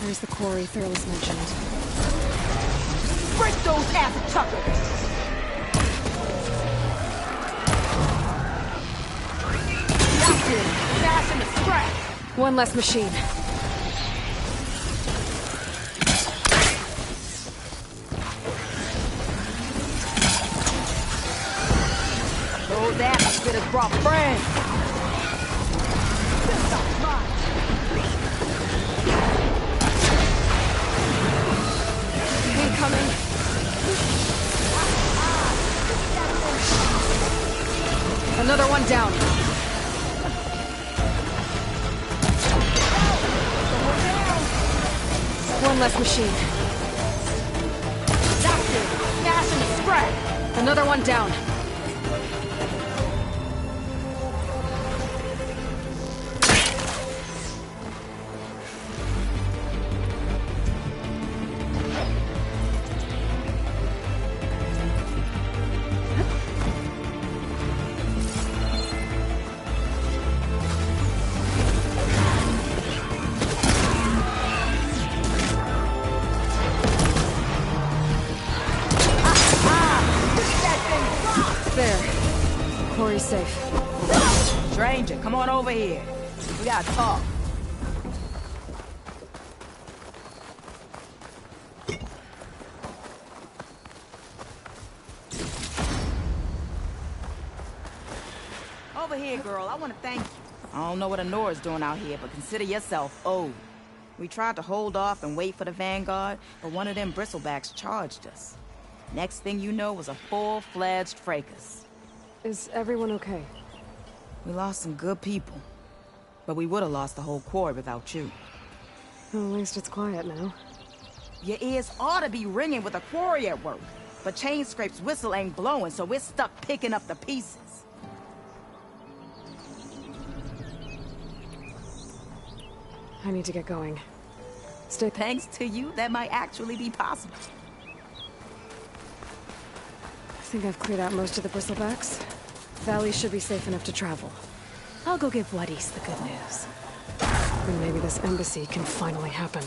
There's the quarry Thurles mentioned. Break those acid tuckers! Locked in! Fast in the scrap! One less machine. Those acid spitters brought friends! Incoming. Another one down. One less machine. Locked in! Fast in the scrap! Another one down. There. Quarry's safe. Stranger, come on over here. We gotta talk. Over here, girl. I want to thank you. I don't know what Honora's doing out here, but consider yourself owed. We tried to hold off and wait for the Vanguard, but one of them bristlebacks charged us. Next thing you know was a full-fledged fracas. Is everyone okay? We lost some good people, but we would have lost the whole quarry without you. Well, at least it's quiet now. Your ears ought to be ringing with a quarry at work, but Chainscrape's whistle ain't blowing, so we're stuck picking up the pieces. I need to get going. Stay. Thanks to you, that might actually be possible. I think I've cleared out most of the bristlebacks. Valley should be safe enough to travel. I'll go give Wadis the good news. And maybe this embassy can finally happen.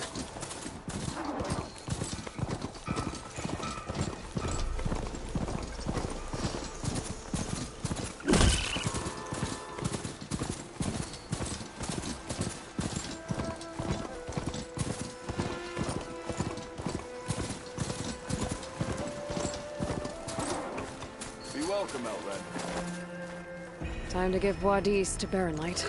Welcome, Elred. Time to give Wadis to Baronlight.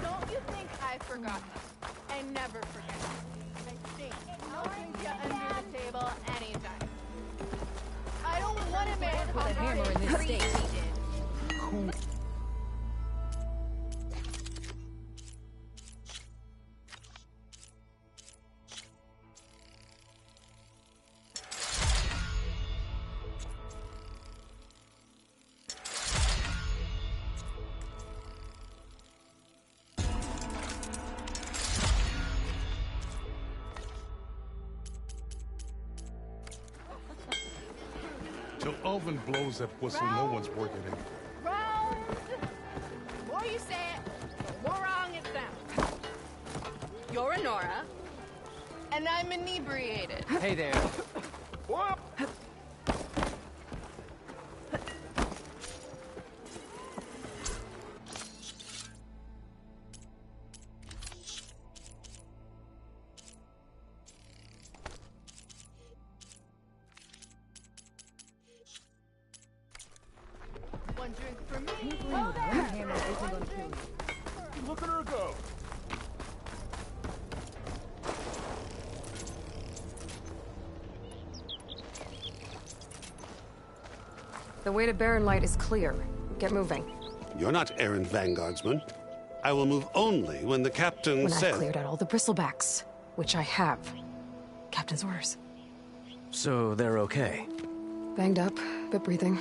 Don't you think I forgot? I never forget. I think I'll bring you under the table anytime. I don't want a man Put a hammer in this steak. Till Elvin blows that whistle, no one's working it. Round. The more you say it, the more wrong it sounds. You're Honora, and I'm inebriated. Hey there. What? One drink for me. Hold on. Hammer isn't gonna kill you. Look at her go. The way to Baronlight is clear. Get moving. You're not errant vanguardsman. I will move only when the captain When says... I've cleared out all the bristlebacks, which I have. Captain's orders. So they're okay. Banged up, but breathing.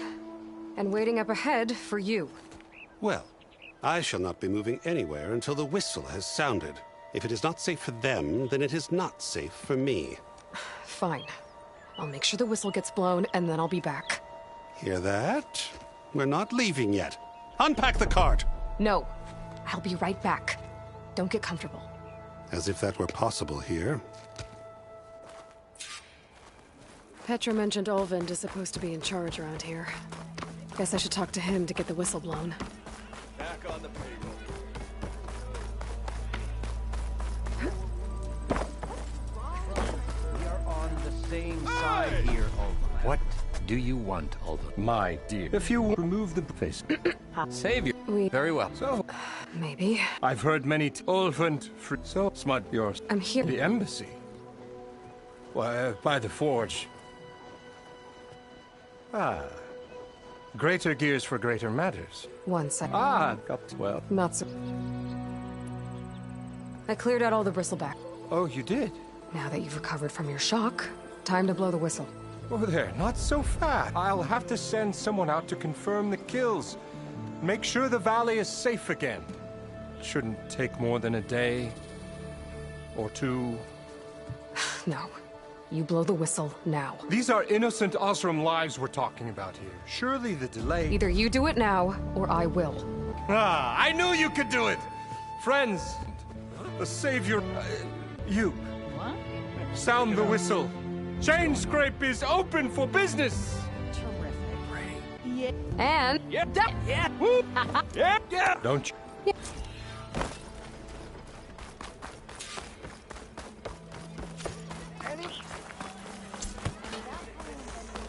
And waiting up ahead for you. Well, I shall not be moving anywhere until the whistle has sounded. If it is not safe for them, then it is not safe for me. Fine. I'll make sure the whistle gets blown, and then I'll be back. Hear that? We're not leaving yet. Unpack the cart! No. I'll be right back. Don't get comfortable. As if that were possible here. Petra mentioned Olvind is supposed to be in charge around here. Guess I should talk to him to get the whistle blown. Back on the payroll. We are on the same side here, Olva. What do you want, Olva? My dear, if you remove the face, Savior. We... Very well. so Maybe. I've heard many Olfant so smut yours. I'm here. The embassy. Why, by the forge. Ah, greater gears for greater matters. One second. Ah, well. Not so... I cleared out all the bristleback. Oh, you did? Now that you've recovered from your shock, time to blow the whistle. Oh, there, not so fast. I'll have to send someone out to confirm the kills. Make sure the valley is safe again. Shouldn't take more than a day or two. No. You blow the whistle now. These are innocent Osram lives we're talking about here. Surely the delay... Either you do it now, or I will. Ah, I knew you could do it! Friends, the savior... you. What? Sound the whistle. Chain Scrape is open for business! Yeah. And... Yeah, yeah, woo, yeah, yeah. Don't you...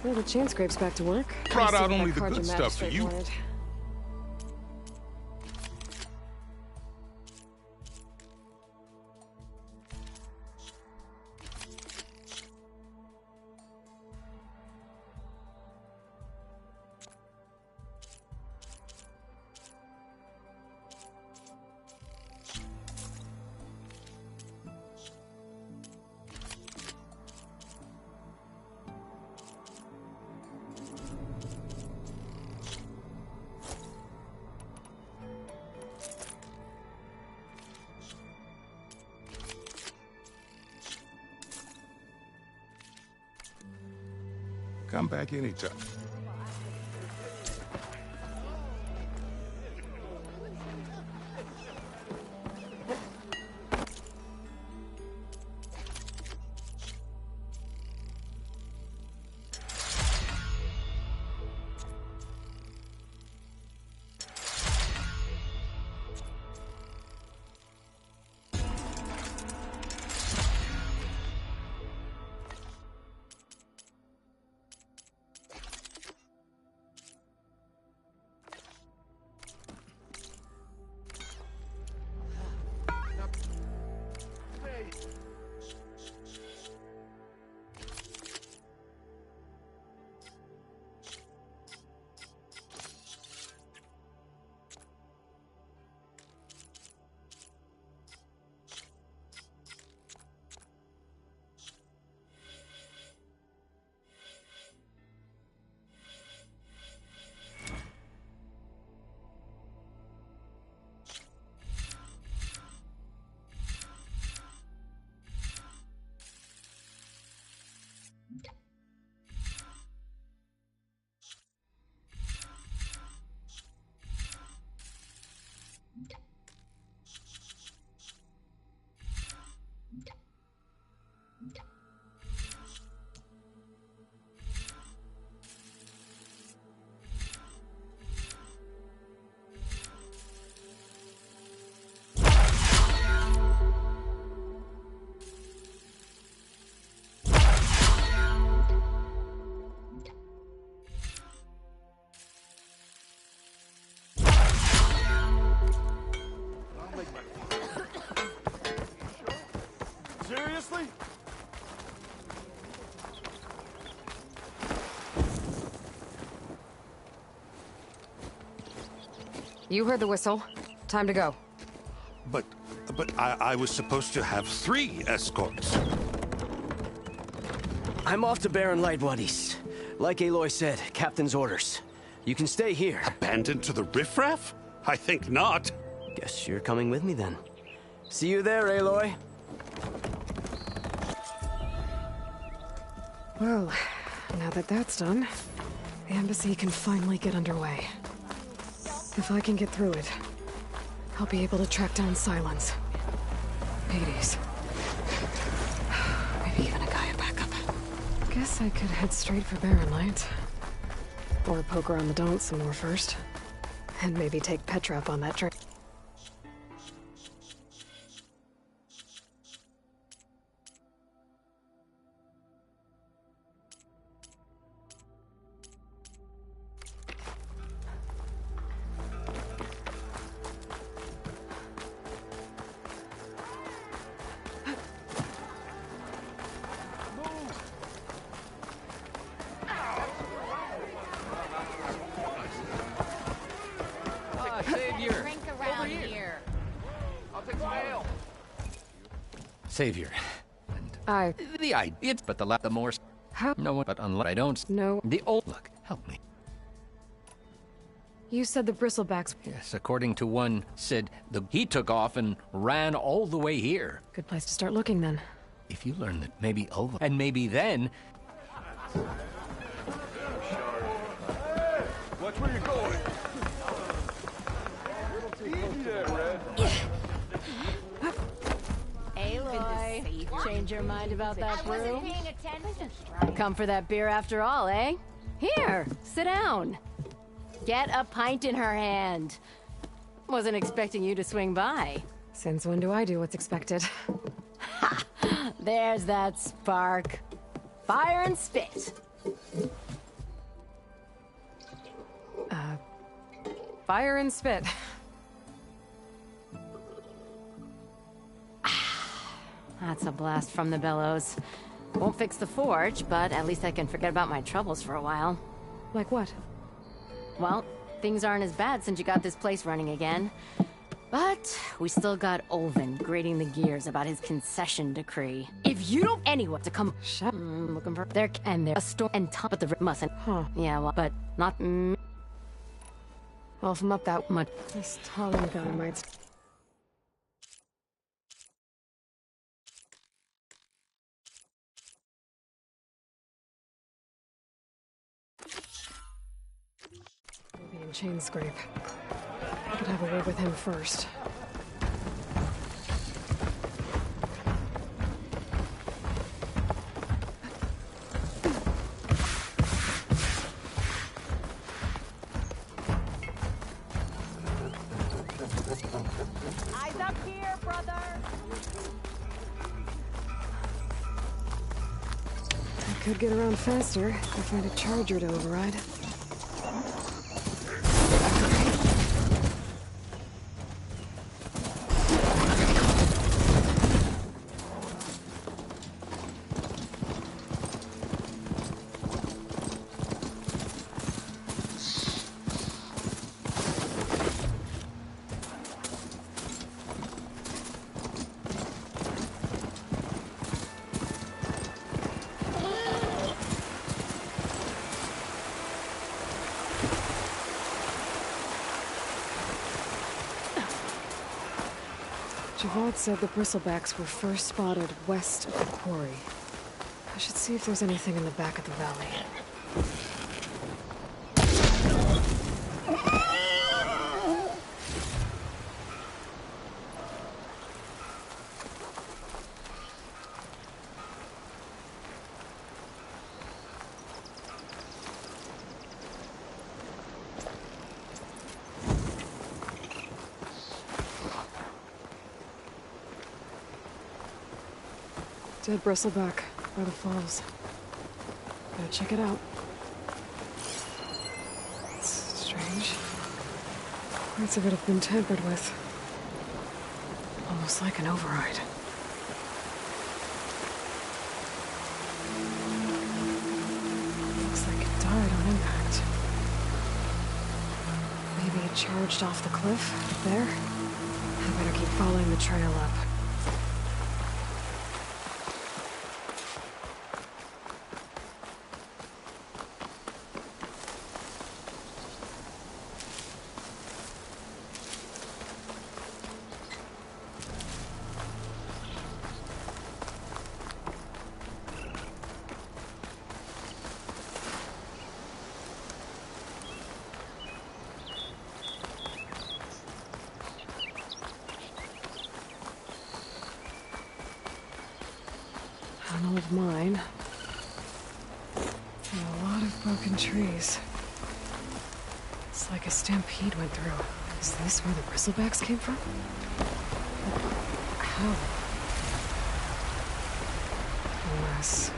Well, the chain scrape's back to work. Brought I'll see out what only that the Carja good stuff for magistrate you. wanted. Come back anytime. Seriously? You heard the whistle. Time to go. But I was supposed to have 3 escorts. I'm off to Baron Lightwaddies. Like Aloy said, Captain's orders. You can stay here. Abandoned to the riffraff? I think not. Guess you're coming with me then. See you there, Aloy. Well, now that that's done, the embassy can finally get underway. If I can get through it, I'll be able to track down Silence. Hades. Maybe even a Gaia backup. Guess I could head straight for Barren Light. Or poke around the Daunt some more first. And maybe take Petra up on that trip. Savior! Drink around here. I'll take some ale. Savior. I... The idea, but the more... How... No one, but unless I don't... No. The old... Look, help me. You said the bristlebacks... Yes, according to one, said he took off and ran all the way here. Good place to start looking, then. If you learn that maybe over... And maybe then... Watch where you're going. Easy there, Red. Aloy, change your mind about that brew? Paying attention. Come for that beer after all, eh? Here, sit down. Get a pint in her hand. Wasn't expecting you to swing by. Since when do I do what's expected? There's that spark. Fire and spit. Fire and spit. That's a blast from the bellows. Won't fix the forge, but at least I can forget about my troubles for a while. Like what? Well, things aren't as bad since you got this place running again. But we still got Olvin grating the gears about his concession decree. If you don't anyone to come... Shut... looking for... There and there... A storm and top, but the mustn't. Huh. Yeah, well, but not... Well, if I'm up that much... This Talon guy might... Maybe in chain scrape. I could have a word with him first. Eyes up here, brother! I could get around faster if I find a charger to override. Javad said the bristlebacks were first spotted west of the quarry. I should see if there's anything in the back of the valley. Dead bristleback by the falls. Gotta check it out. It's strange. Parts of it have been tampered with. Almost like an override. Looks like it died on impact. Maybe it charged off the cliff there. I better keep following the trail up. old mine. And a lot of broken trees. It's like a stampede went through. Is this where the bristlebacks came from? But how? Unless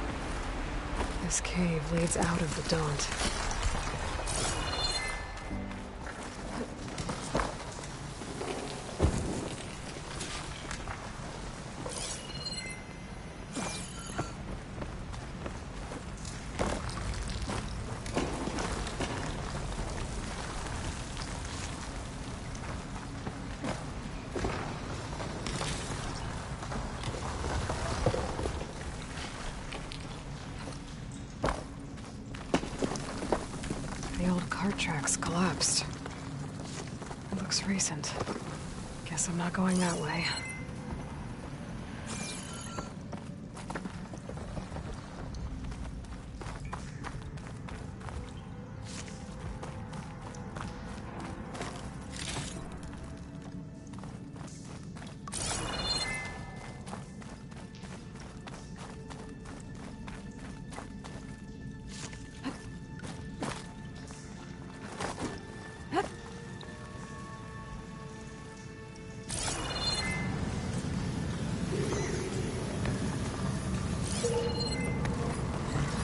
this cave leads out of the Daunt. The old cart tracks collapsed. It looks recent. Guess I'm not going that way.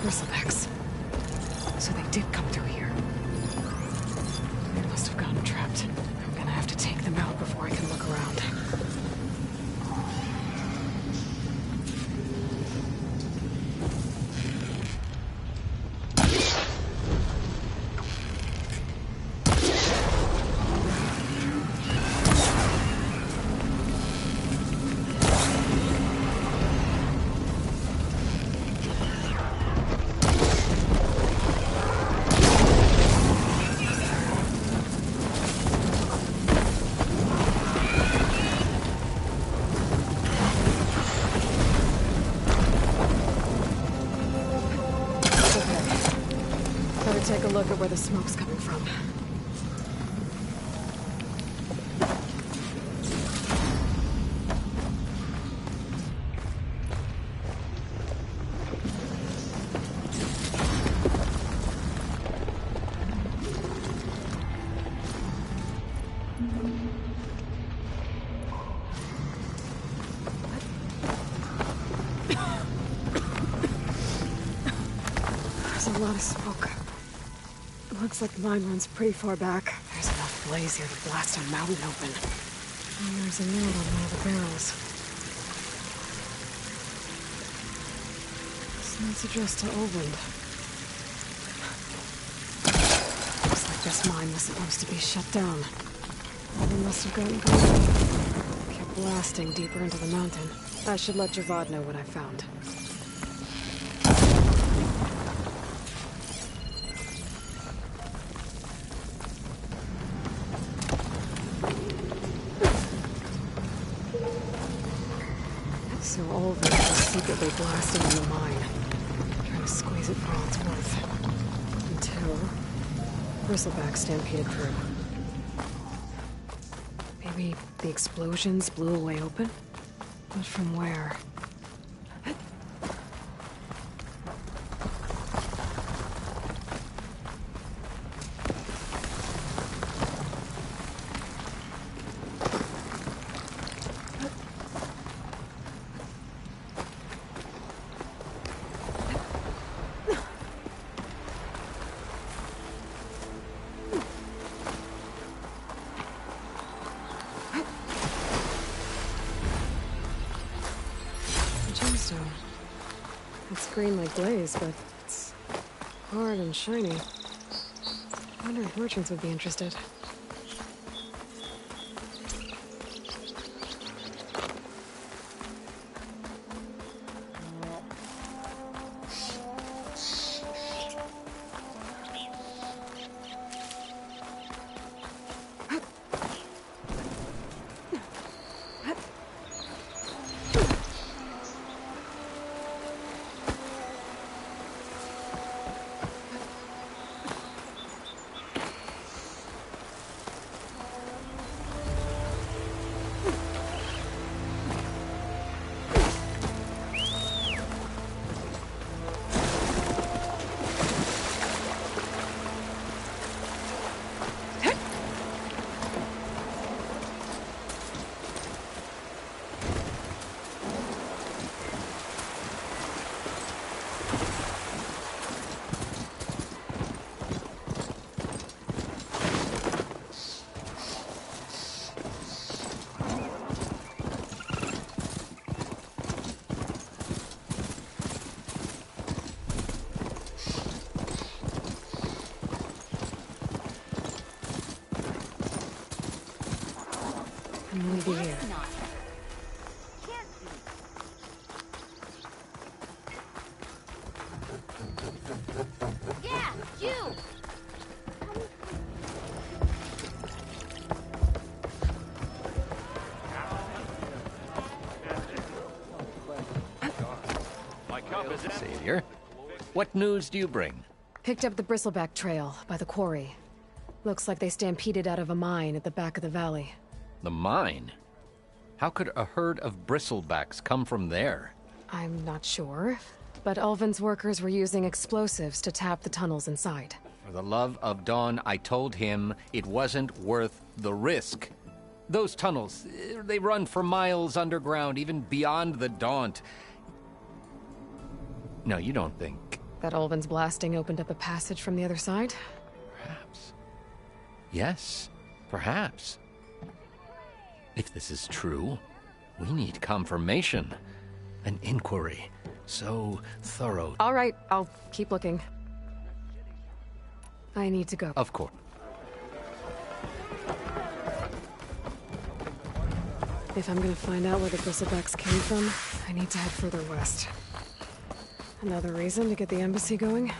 Bristlebacks. So they did come through here. They must have gotten trapped. I'm gonna have to take them out before I can look around. Take a look at where the smoke's coming from. There's a lot of smoke. Looks like the mine runs pretty far back. There's enough blaze here to blast a mountain open. And there's a note on one of the barrels. This note's addressed to Oland. Looks like this mine was supposed to be shut down. Oland must have gotten greedy. Kept blasting deeper into the mountain. I should let Javad know what I found. So Olver was secretly blasting in the mine, trying to squeeze it for all it's worth. Until Bristleback stampeded through. Maybe the explosions blew a way open? But from where? Gemstone. It's green like glaze, but it's hard and shiny. I wonder if merchants would be interested. and leave you here. That's not. Can't be. Yeah, you! Savior, what news do you bring? Picked up the bristleback trail by the quarry. Looks like they stampeded out of a mine at the back of the valley. The mine? How could a herd of bristlebacks come from there? I'm not sure, but Ulvin's workers were using explosives to tap the tunnels inside. For the love of Dawn, I told him it wasn't worth the risk. Those tunnels, they run for miles underground, even beyond the Daunt. No, you don't think... That Ulvin's blasting opened up a passage from the other side? Perhaps. Yes, perhaps. If this is true, we need confirmation. An inquiry. So thorough. All right, I'll keep looking. I need to go. Of course. If I'm gonna find out where the bristlebacks came from, I need to head further west. Another reason to get the embassy going?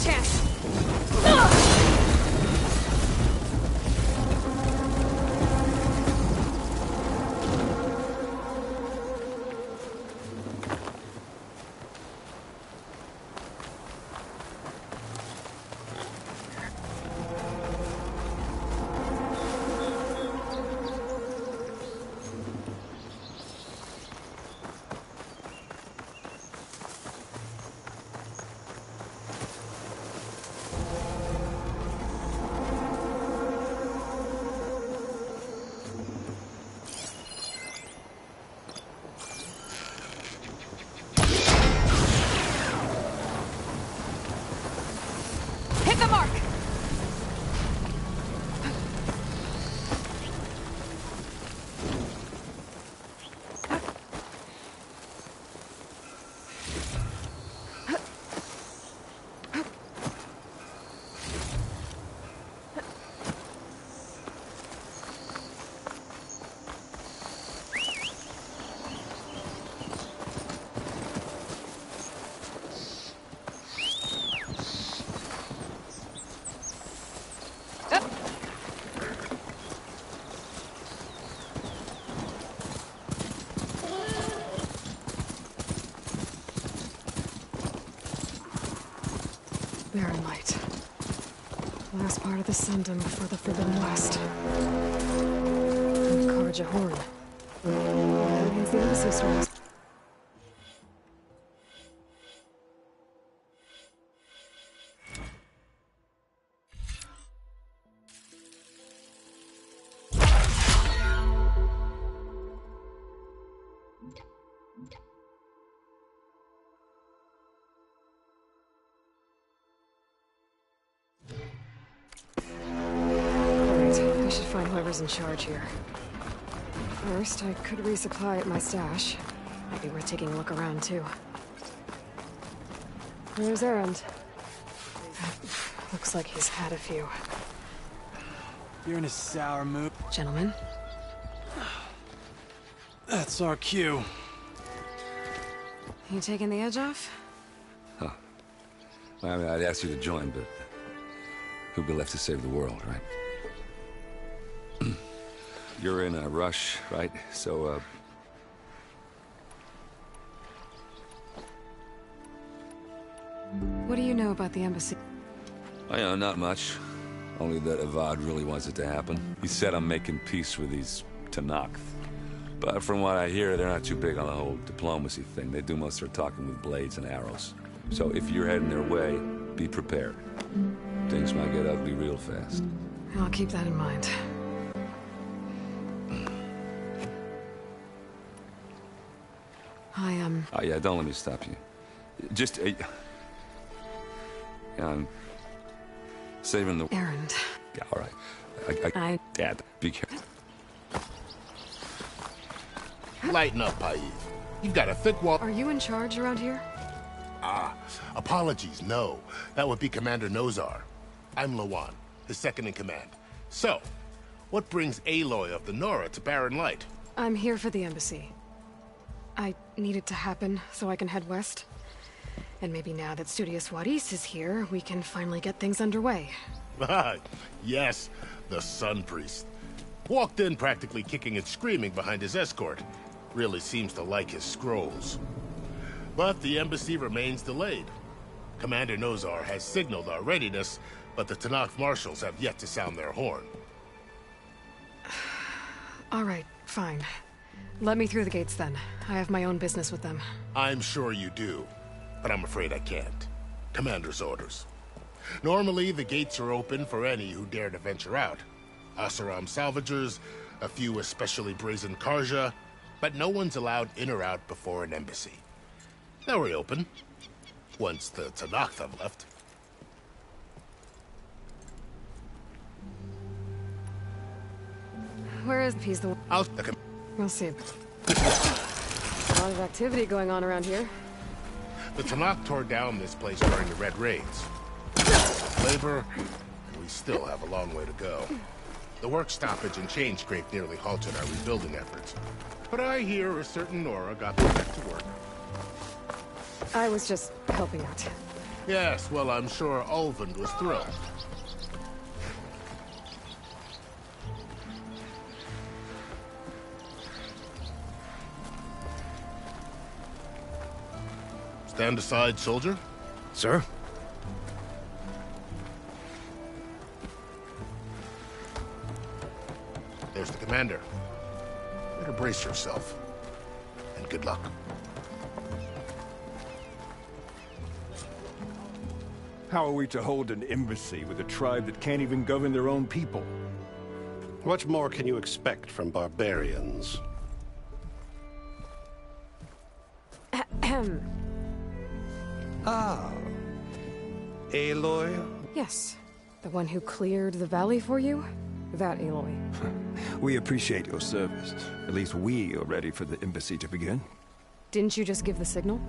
chance! Hit the mark! Barren light. Last part of the Sundom before the Forbidden West. And Karja Horn. That means the embassy stores. I should find whoever's in charge here. First, I could resupply at my stash. Might be worth taking a look around, too. Where's Erend? Looks like he's had a few. You're in a sour mood. Gentlemen? That's our cue. You taking the edge off? Huh. I mean, I'd ask you to join, but who'd be left to save the world, right? You're in a rush, right? So, What do you know about the embassy? I know not much. Only that Avad really wants it to happen. He said I'm making peace with these Tanakh. But from what I hear, they're not too big on the whole diplomacy thing. They do most of their talking with blades and arrows. So if you're heading their way, be prepared. Things might get ugly real fast. I'll keep that in mind. Oh, yeah, don't let me stop you. Just, I'm saving the... Erend. Yeah, all right. Dad, be careful. Lighten up, Paid. You've got a thick wall. Are you in charge around here? Apologies, no. That would be Commander Nozar. I'm Lawan, his second in command. So, what brings Aloy of the Nora to Barren Light? I'm here for the embassy. I need it to happen so I can head west. And maybe now that Studious Wadis is here, we can finally get things underway. Yes, the Sun Priest. Walked in practically kicking and screaming behind his escort. Really seems to like his scrolls. But the embassy remains delayed. Commander Nozar has signaled our readiness, but the Tanakh marshals have yet to sound their horn. All right, fine. Let me through the gates then. I have my own business with them. I'm sure you do, but I'm afraid I can't. Commander's orders. Normally, the gates are open for any who dare to venture out. Asaram salvagers, a few especially brazen Karja, but no one's allowed in or out before an embassy. They'll reopen, once the Tanakh have left. Where is he's the one? We'll see. A lot of activity going on around here. The Tanakh tore down this place during the Red Raids. Labor, and we still have a long way to go. The work stoppage and chain scrape nearly halted our rebuilding efforts. But I hear a certain Nora got them back to work. I was just helping out. Yes, well, I'm sure Ulvund was thrilled. Stand aside, soldier. Sir? There's the commander. Better brace yourself. And good luck. How are we to hold an embassy with a tribe that can't even govern their own people? What more can you expect from barbarians? Ahem. Ah. Aloy? Yes. The one who cleared the valley for you? That Aloy. We appreciate your service. At least we are ready for the embassy to begin. Didn't you just give the signal?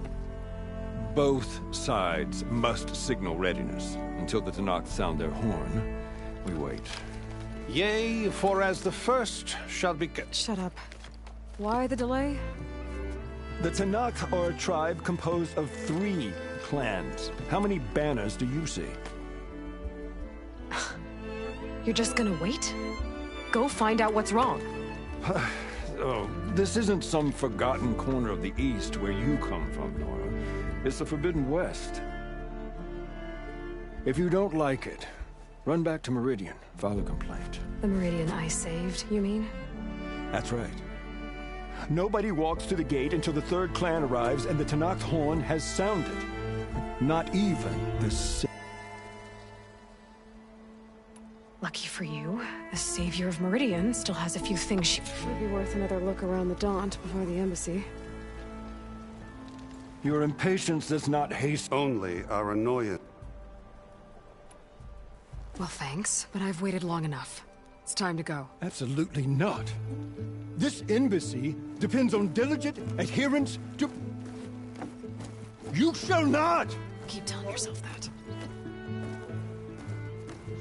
Both sides must signal readiness. Until the Tanakh sound their horn, we wait. Yea, for as the first shall be... Shut up. Why the delay? The Tanakh are a tribe composed of 3 clans. How many banners do you see? You're just gonna wait? Go find out what's wrong. Oh, this isn't some forgotten corner of the East where you come from, Nora. It's the Forbidden West. If you don't like it, run back to Meridian, file a complaint. The Meridian I saved, you mean? That's right. Nobody walks to the gate until the 3rd clan arrives and the Tanakh's horn has sounded. Not even the... Lucky for you, the savior of Meridian still has a few things she... Would be worth another look around the Daunt before the embassy. Your impatience does not haste... Only our annoyance. Well, thanks, but I've waited long enough. It's time to go. Absolutely not. This embassy depends on diligent adherence to... You shall not! Keep telling yourself that.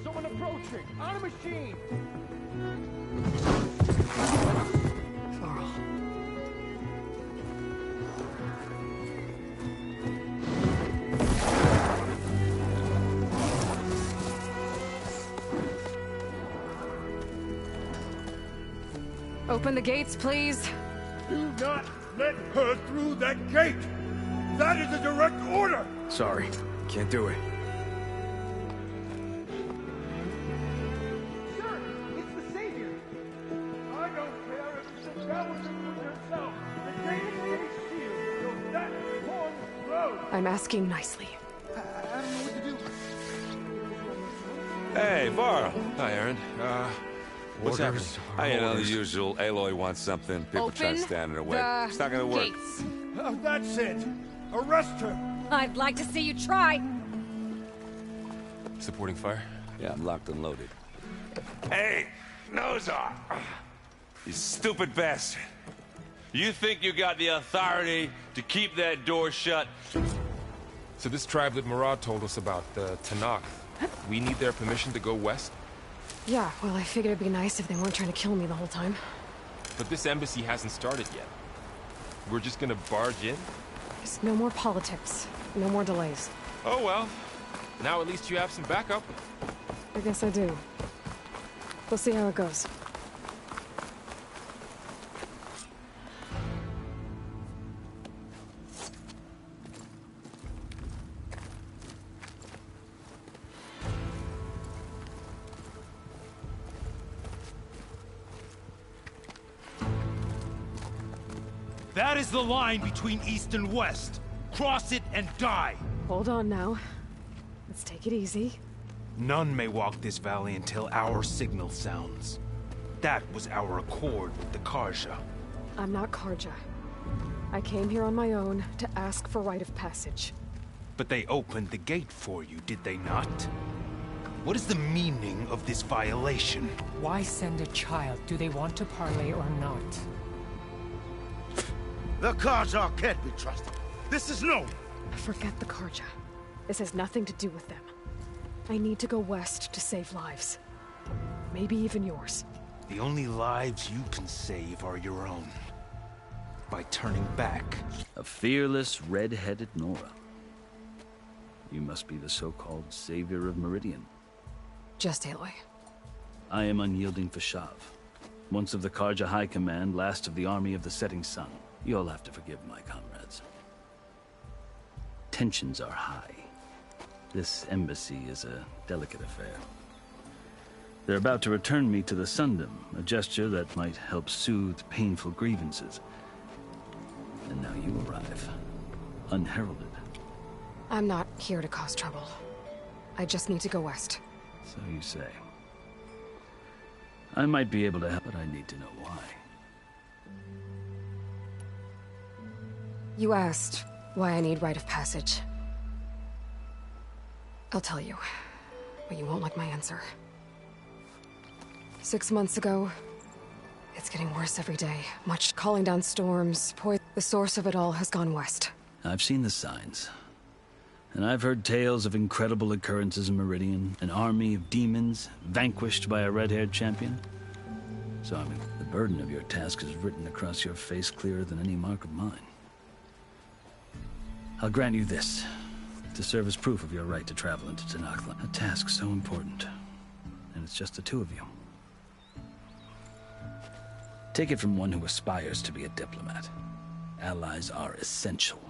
Someone approaching! On a machine! Varl. Open the gates, please. Do not let her through that gate! That is a direct order! Sorry, can't do it. Sir, it's the Savior! I don't care if you sit down with the yourself. The gate may be sealed till that horn blows! I'm asking nicely. Hey, Varl. Hi, Aaron. What's happening? You know, the usual. Aloy wants something. People try to stand in her way. It's not gonna work. Gates. That's it! Arrest her! I'd like to see you try. Supporting fire? Yeah, I'm locked and loaded. Hey, Nozar! You stupid bastard. You think you got the authority to keep that door shut? So this tribe that Murad told us about, the Tanakh, we need their permission to go west? Yeah, well, I figured it'd be nice if they weren't trying to kill me the whole time. But this embassy hasn't started yet. We're just gonna barge in? Just no more politics. No more delays. Oh well. Now at least you have some backup. I guess I do. We'll see how it goes. That is the line between East and West. Cross it and die. Hold on now. Let's take it easy. None may walk this valley until our signal sounds. That was our accord with the Karja. I'm not Karja. I came here on my own to ask for rite of passage. But they opened the gate for you, did they not? What is the meaning of this violation? Why send a child? Do they want to parley or not? The Karja can't be trusted. This is known. Forget the Karja. This has nothing to do with them. I need to go west to save lives. Maybe even yours. The only lives you can save are your own. By turning back. A fearless, red-headed Nora. You must be the so-called savior of Meridian. Just Aloy. I am unyielding Fashav. Once of the Karja High Command, last of the army of the setting sun. You'll have to forgive my comrades. Tensions are high. This embassy is a delicate affair. They're about to return me to the Sundom, a gesture that might help soothe painful grievances. And now you arrive, unheralded. I'm not here to cause trouble. I just need to go west. So you say. I might be able to help, but I need to know why. You asked why I need rite of passage. I'll tell you, but you won't like my answer. 6 months ago, it's getting worse every day. Much calling down storms, the source of it all has gone west. I've seen the signs. And I've heard tales of incredible occurrences in Meridian, an army of demons vanquished by a red-haired champion. So, I mean, the burden of your task is written across your face clearer than any mark of mine. I'll grant you this, to serve as proof of your right to travel into Tenochtitlan. A task so important, and it's just the two of you. Take it from one who aspires to be a diplomat. Allies are essential.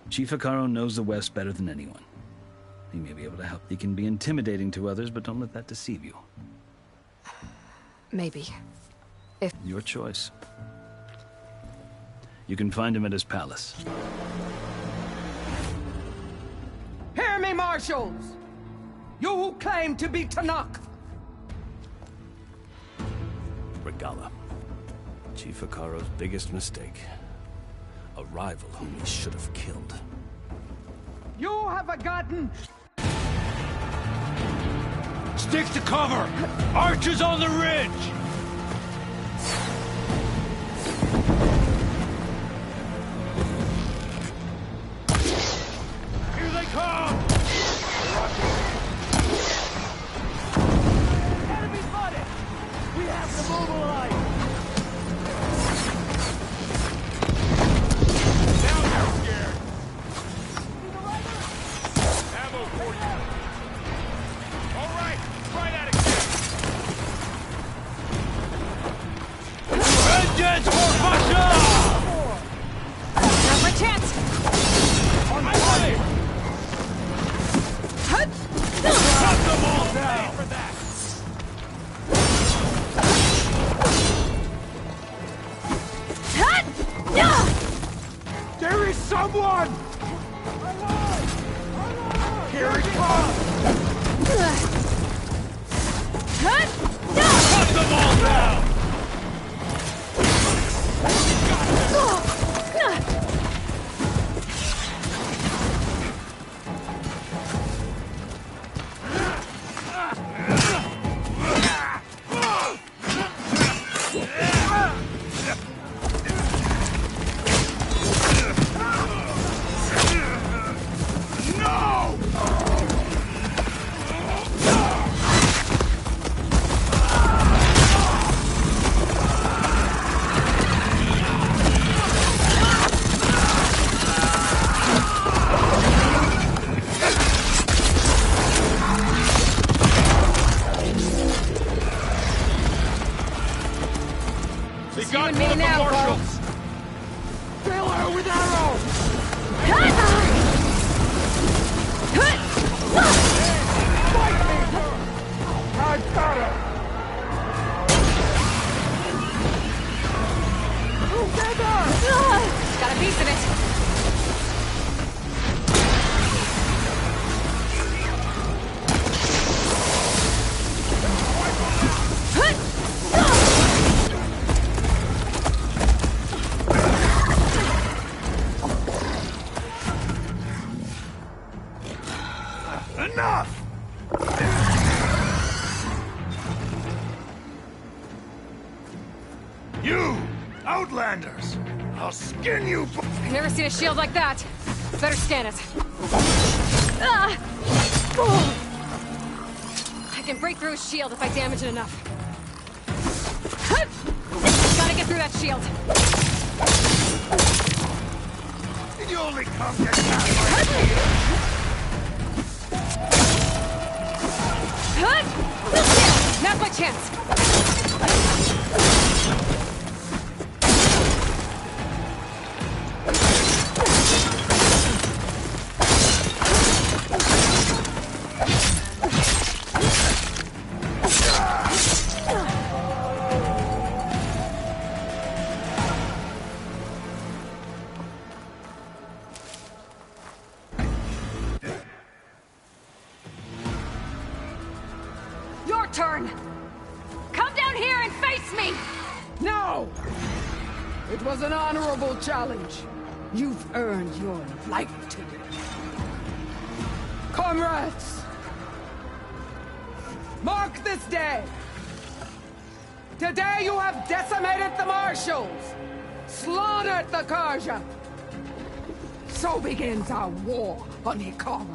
Chief Hekarro knows the West better than anyone. He may be able to help. He can be intimidating to others, but don't let that deceive you. Maybe. If... Your choice. You can find him at his palace. Hear me, marshals! You who claim to be Tanakh! Regala. Chief Hekarro's biggest mistake. A rival whom he should have killed. You have forgotten! Stick to cover! Archers on the ridge! Here they come! Enemy spotted! We have to mobilize! I've never seen a shield like that. Better scan it. I can break through his shield if I damage it enough. Gotta get through that shield. You only come to Now's my chance! Your turn! Come down here and face me! No! It was an honorable challenge. You've earned your life today. Comrades! Mark this day! Today you have decimated the Marshals! Slaughtered the Karja! So begins our war on Hikaru.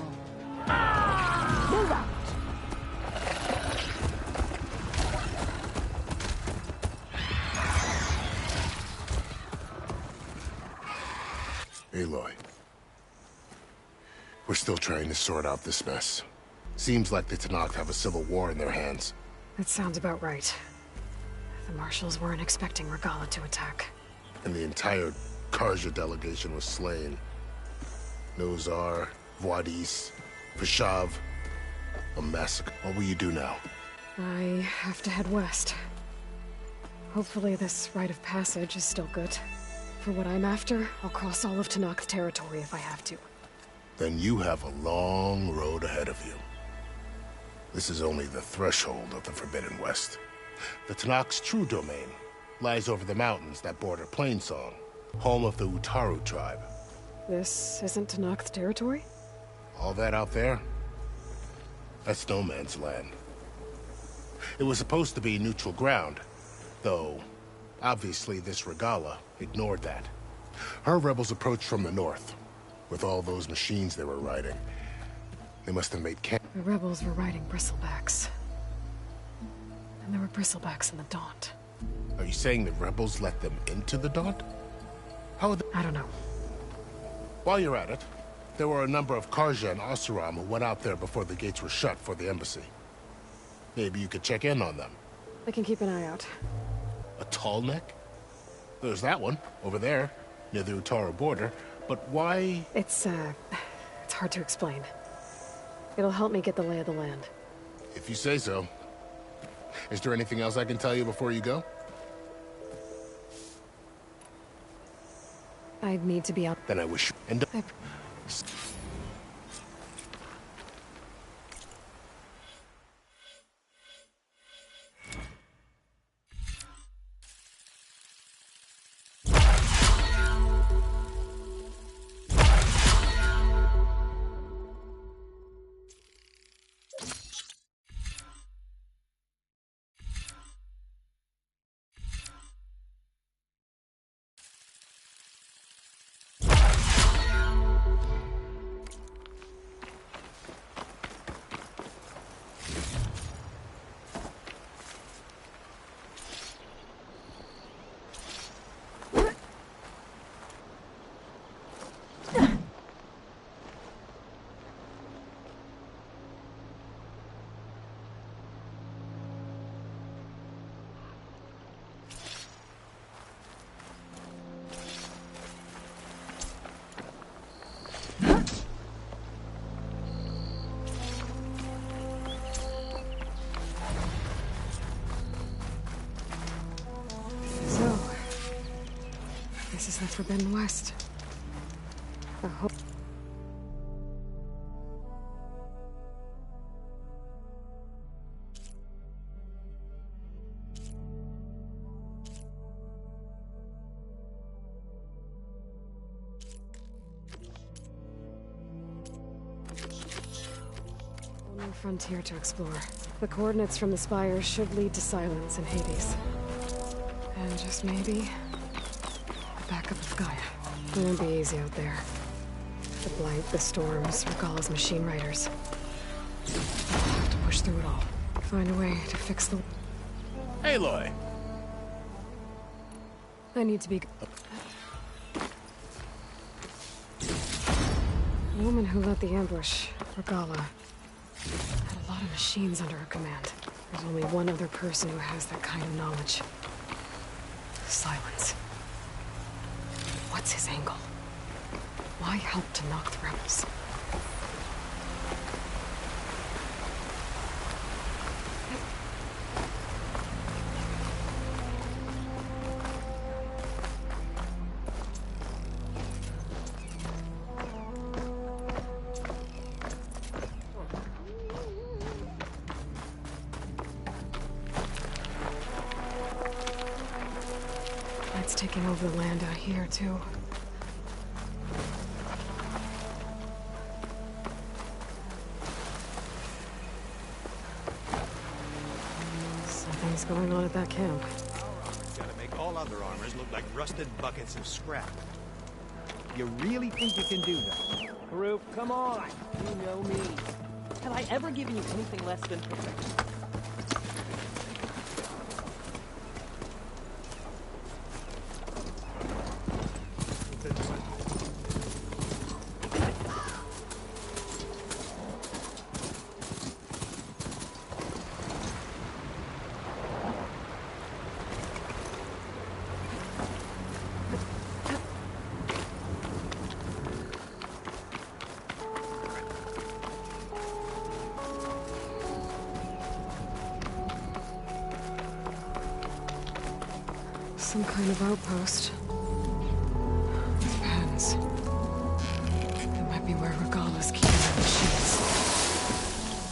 Move out! Aloy. We're still trying to sort out this mess. Seems like the Tenakth have a civil war in their hands. That sounds about right. The Marshals weren't expecting Regala to attack. And the entire Karja delegation was slain. Nozar, Voidis, Vashav. A massacre. What will you do now? I have to head west. Hopefully this rite of passage is still good. For what I'm after, I'll cross all of Tenakth territory if I have to. Then you have a long road ahead of you. This is only the threshold of the Forbidden West. The Tenakth's true domain lies over the mountains that border Plainsong, home of the Utaru tribe. This isn't Tenakth territory? All that out there? That's no man's land. It was supposed to be neutral ground, though obviously this Regala ignored that. Her rebels approached from the north, with all those machines they were riding. They must have made camp. The rebels were riding bristlebacks. And there were bristlebacks in the Daunt. Are you saying the rebels let them into the Daunt? How are they? I don't know. While you're at it, there were a number of Karja and Oseram who went out there before the gates were shut for the embassy. Maybe you could check in on them. I can keep an eye out. A tall neck? There's that one, over there, near the Utaru border. But why? It's hard to explain. It'll help me get the lay of the land. If you say so. Is there anything else I can tell you before you go? I need to be out. Then I wish you... And... This is the Forbidden West. I hope... New frontier to explore. The coordinates from the spires should lead to Silence and Hades. And just maybe... the backup of Gaia. It won't be easy out there. The blight, the storms, Regala's machine riders. I'll have to push through it all. Find a way to fix the... Aloy! I need to be... The woman who led the ambush, Regala. Had a lot of machines under her command. There's only one other person who has that kind of knowledge. Silence. What's his angle? Why help to knock the rebels? It's taking over the land out here, too. Something's going on at that camp. Gotta make all other armors look like rusted buckets of scrap. You really think you can do that? Karuk, come on! You know me. Have I ever given you anything less than perfection? Some kind of outpost. With pens. That might be where Regala's keeping her machines.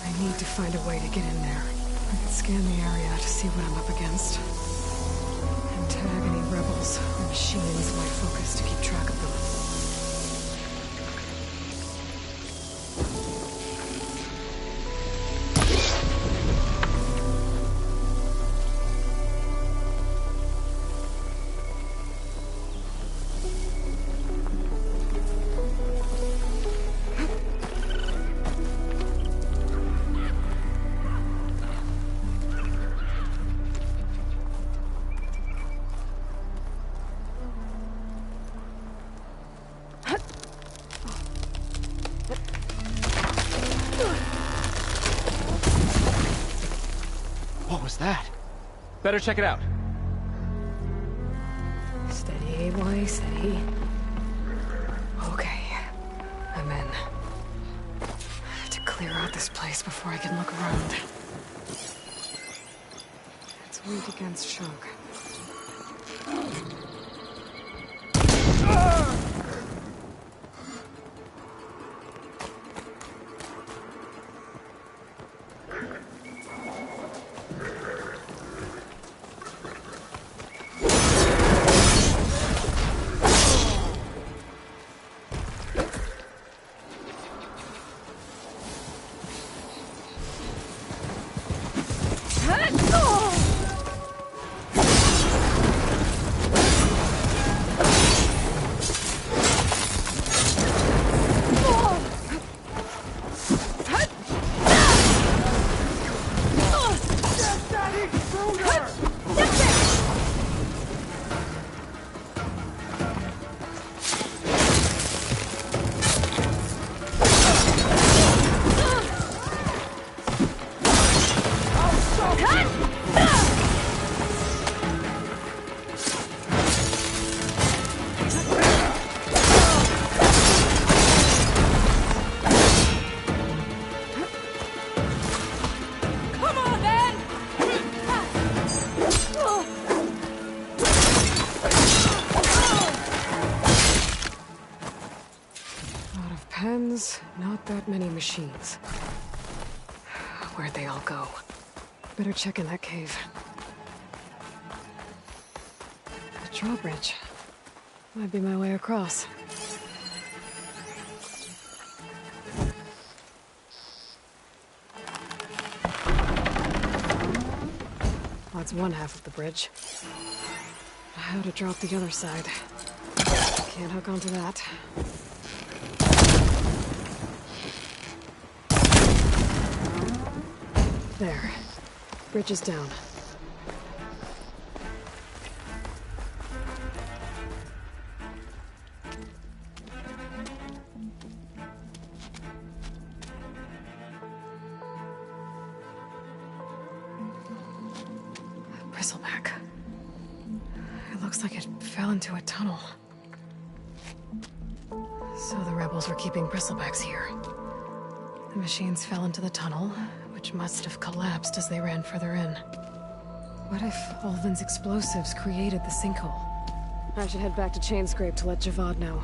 I need to find a way to get in there. I can scan the area to see what I'm up against. And tag any rebels or machines in my focus to keep track of them. What was that? Better check it out. Steady, boy, steady. Okay, I'm in. I have to clear out this place before I can look around. It's weak against shock. Pens, not that many machines. Where'd they all go? Better check in that cave. A drawbridge. Might be my way across. That's one half of the bridge. How to drop the other side. Can't hook onto that. There. Bridge is down. Bristleback. It looks like it fell into a tunnel. So the rebels were keeping bristlebacks here. The machines fell into the tunnel, which must have collapsed as they ran further in. What if Ulvin's explosives created the sinkhole? I should head back to Chainscrape to let Javad know.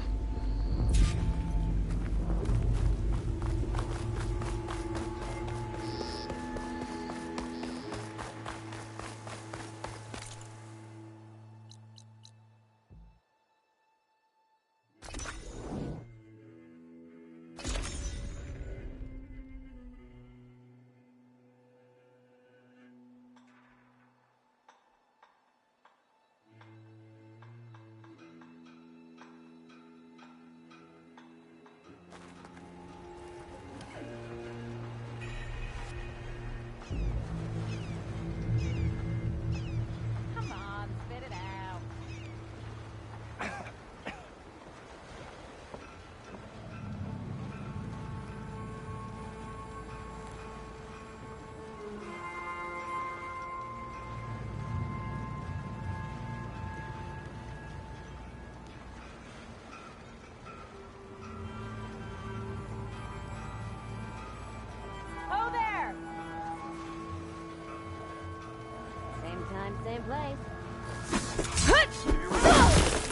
Same place.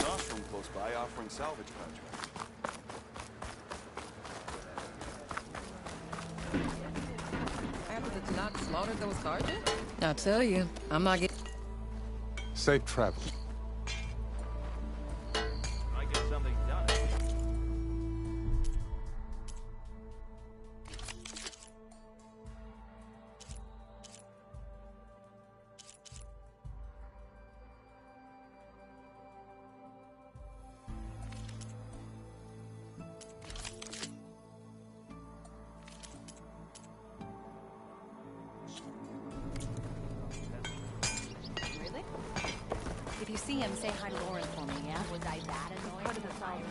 Nostrum close by offering salvage contracts. After the Tanakh slaughtered those Karja? I tell you, I'm not getting... Safe travel. I get something done. If you see him, say hi to Lauren for me, yeah? Was I that annoying? Part of the solve.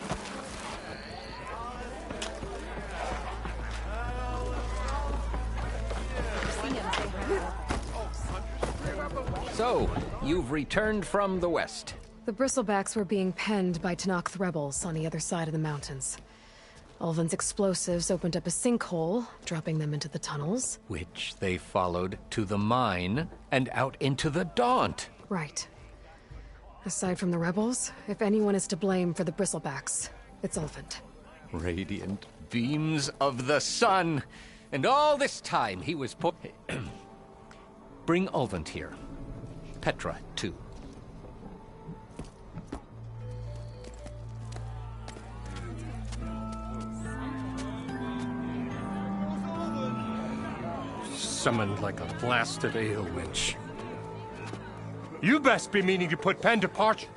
So, you've returned from the west. The Bristlebacks were being penned by Tanakh rebels on the other side of the mountains. Ulvin's explosives opened up a sinkhole, dropping them into the tunnels. Which they followed to the mine and out into the Daunt. Right. Aside from the rebels, if anyone is to blame for the Bristlebacks, it's Ulvin. Radiant beams of the sun. And all this time he was Bring Ulvin here. Petra, too. Summoned like a blasted ale winch. You best be meaning to put pen to parchment.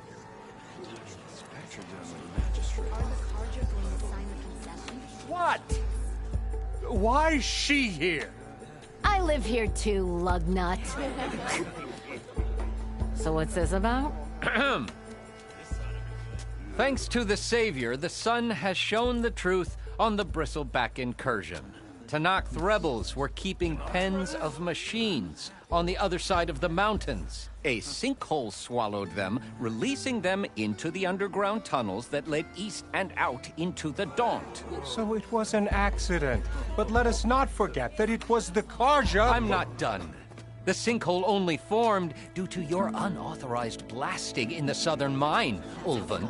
What? Why is she here? I live here too, lugnut. So what's this about? Thanks to the Savior, the sun has shown the truth on the Bristleback incursion. Tanakh rebels were keeping pens of machines on the other side of the mountains. A sinkhole swallowed them, releasing them into the underground tunnels that led east and out into the Daunt. So it was an accident. But let us not forget that it was the Karja... I'm not done. The sinkhole only formed due to your unauthorized blasting in the southern mine, Ulvin.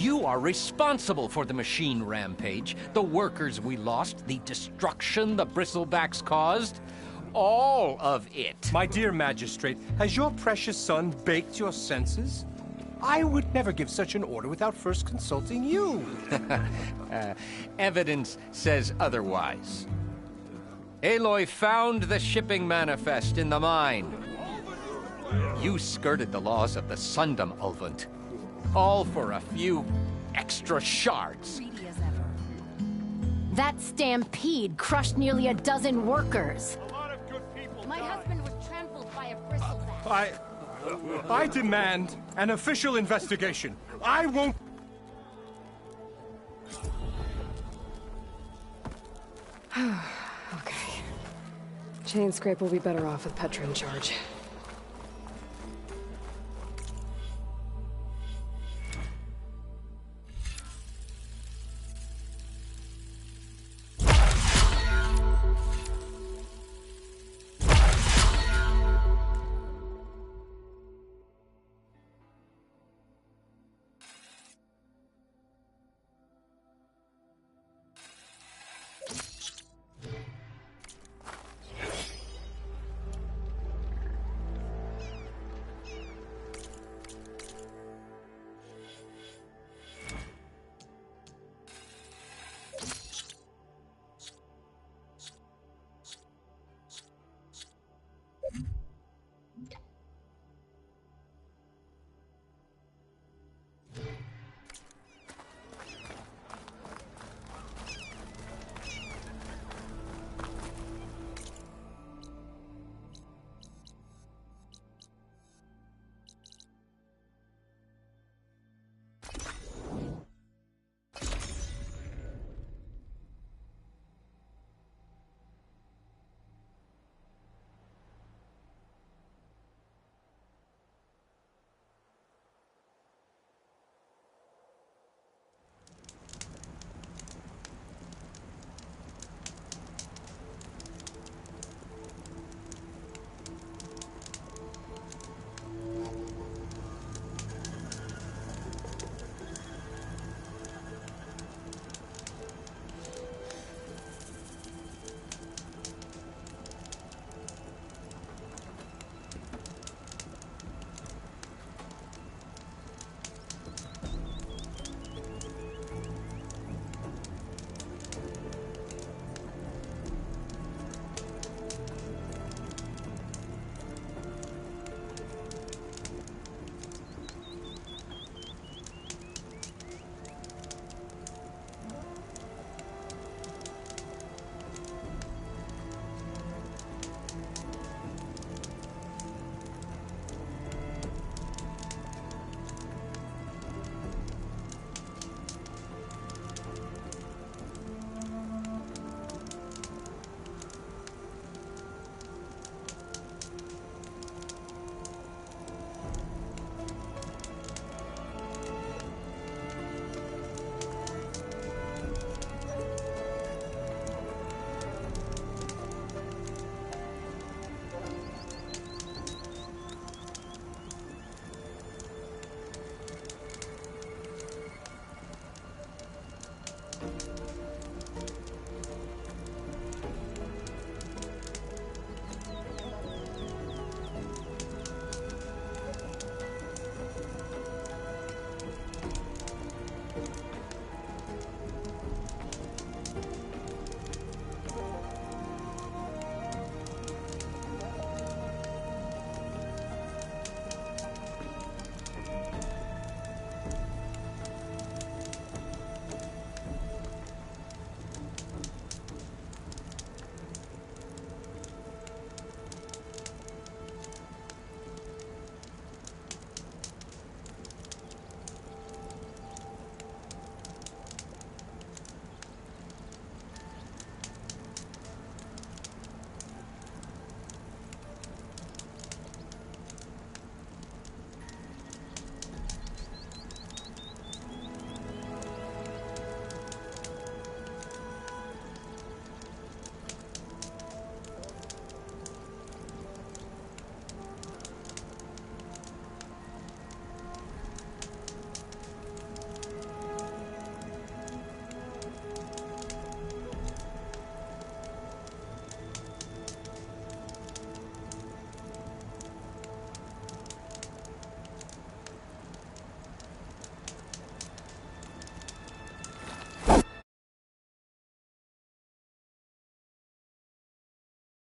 You are responsible for the machine rampage, the workers we lost, the destruction the Bristlebacks caused. All of it. My dear magistrate, has your precious son baked your senses? I would never give such an order without first consulting you. Evidence says otherwise. Aloy found the shipping manifest in the mine. You skirted the laws of the Sundom, Ulvin. All for a few extra shards. That stampede crushed nearly a dozen workers. My husband was trampled by a bristleback. I demand an official investigation. I won't... Okay. Chainscrape will be better off with Petra in charge.